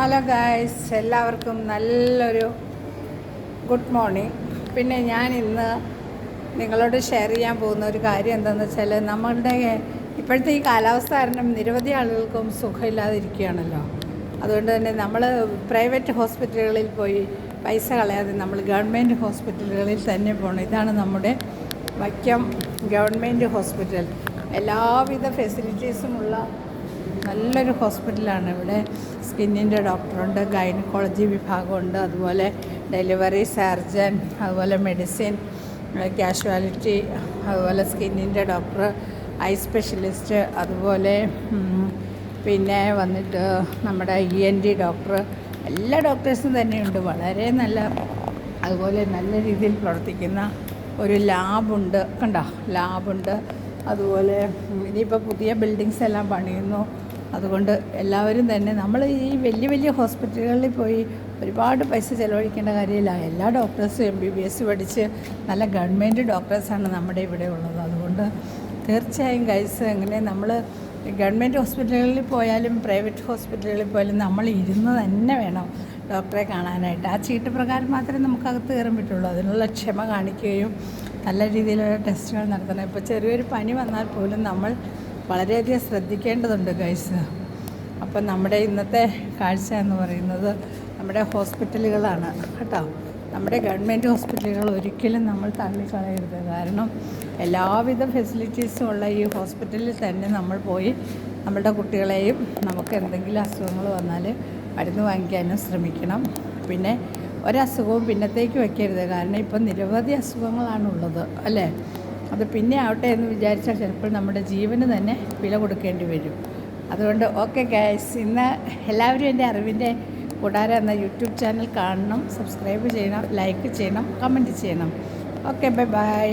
Hello guys, എല്ലാവർക്കും നല്ലൊരു good morning. പിന്നെ ഞാൻ ഇന്ന് നിങ്ങളോട് ഷെയർ ചെയ്യാൻ പോകുന്ന ഒരു കാര്യം എന്താണെന്ന് വെച്ചാൽ, നമ്മളുടെ ഇപ്പോഴത്തെ ഈ കാലാവസ്ഥ കാരണം നിരവധി ആളുകൾക്കും സുഖമില്ലാതിരിക്കുകയാണല്ലോ. അതുകൊണ്ട് തന്നെ നമ്മൾ പ്രൈവറ്റ് ഹോസ്പിറ്റലുകളിൽ പോയി പൈസ കളയാതെ നമ്മൾ ഗവൺമെൻറ് ഹോസ്പിറ്റലുകളിൽ തന്നെ പോകണം. ഇതാണ് നമ്മുടെ വൈക്കം ഗവൺമെൻറ് ഹോസ്പിറ്റൽ. എല്ലാവിധ ഫെസിലിറ്റീസുമുള്ള നല്ലൊരു ഹോസ്പിറ്റലാണ്. ഇവിടെ സ്കിന്നിൻ്റെ ഡോക്ടറുണ്ട്, ഗൈനക്കോളജി വിഭാഗമുണ്ട്, അതുപോലെ ഡെലിവറി സർജൻ, അതുപോലെ മെഡിസിൻ, കാഷ്വാലിറ്റി, അതുപോലെ സ്കിന്നിൻ്റെ ഡോക്ടർ, ഐ സ്പെഷ്യലിസ്റ്റ്, അതുപോലെ പിന്നെ വന്നിട്ട് നമ്മുടെ ENT ഡോക്ടർ, എല്ലാ ഡോക്ടേഴ്സും തന്നെയുണ്ട്. വളരെ നല്ല, അതുപോലെ നല്ല രീതിയിൽ പ്രവർത്തിക്കുന്ന ഒരു ലാബുണ്ട്. കണ്ടോ, ലാബുണ്ട്. അതുപോലെ ഇനിയിപ്പോൾ പുതിയ ബിൽഡിങ്സ് എല്ലാം പണിയുന്നു. അതുകൊണ്ട് എല്ലാവരും തന്നെ നമ്മൾ ഈ വലിയ വലിയ ഹോസ്പിറ്റലുകളിൽ പോയി ഒരുപാട് പൈസ ചിലവഴിക്കേണ്ട കാര്യമില്ല. എല്ലാ ഡോക്ടേഴ്സും MBBS പഠിച്ച് നല്ല ഗവൺമെൻറ് ഡോക്ടേഴ്സാണ് നമ്മുടെ ഇവിടെ ഉള്ളത്. അതുകൊണ്ട് തീർച്ചയായും ഗൈസ്, എങ്ങനെ നമ്മൾ ഗവൺമെൻറ് ഹോസ്പിറ്റലുകളിൽ പോയാലും പ്രൈവറ്റ് ഹോസ്പിറ്റലുകളിൽ പോയാലും നമ്മൾ ഇരുന്ന് തന്നെ വേണം ഡോക്ടറെ കാണാനായിട്ട്. ആ ചീട്ട് പ്രകാരം മാത്രമേ നമുക്കകത്ത് കയറാൻ പറ്റുള്ളൂ. അതിനുള്ള ക്ഷമ കാണിക്കുകയും നല്ല രീതിയിലുള്ള ടെസ്റ്റുകൾ നടത്തണം. ഇപ്പോൾ ചെറിയൊരു പനി വന്നാൽ പോലും നമ്മൾ വളരെയധികം ശ്രദ്ധിക്കേണ്ടതുണ്ട് ഗൈസ്. അപ്പം നമ്മുടെ ഇന്നത്തെ കാഴ്ച എന്ന് പറയുന്നത് നമ്മുടെ ഹോസ്പിറ്റലുകളാണ് കേട്ടോ. നമ്മുടെ ഗവൺമെൻറ് ഹോസ്പിറ്റലുകൾ ഒരിക്കലും നമ്മൾ തള്ളിക്കളയരുത്. കാരണം എല്ലാവിധ ഫെസിലിറ്റീസും ഉള്ള ഈ ഹോസ്പിറ്റലിൽ തന്നെ നമ്മൾ പോയി നമ്മുടെ കുട്ടികളെയും നമുക്ക് എന്തെങ്കിലും അസുഖങ്ങൾ വന്നാൽ മരുന്ന് വാങ്ങിക്കാനും ശ്രമിക്കണം. പിന്നെ ഒരസുഖവും പിന്നത്തേക്ക് വയ്ക്കരുത്. കാരണം ഇപ്പം നിരവധി അസുഖങ്ങളാണുള്ളത് അല്ലേ. അത് പിന്നെ ആവട്ടെ എന്ന് വിചാരിച്ചാൽ ചിലപ്പോൾ നമ്മുടെ ജീവന് തന്നെ വില കൊടുക്കേണ്ടി വരും. അതുകൊണ്ട് ഓക്കെ ഗൈസ്, ഇന്ന് എല്ലാവരും എൻ്റെ അറിവിൻ്റെ കൂടാരം എന്ന യൂട്യൂബ് ചാനൽ കാണണം, സബ്സ്ക്രൈബ് ചെയ്യണം, ലൈക്ക് ചെയ്യണം, കമൻറ്റ് ചെയ്യണം. Okay, bye bye.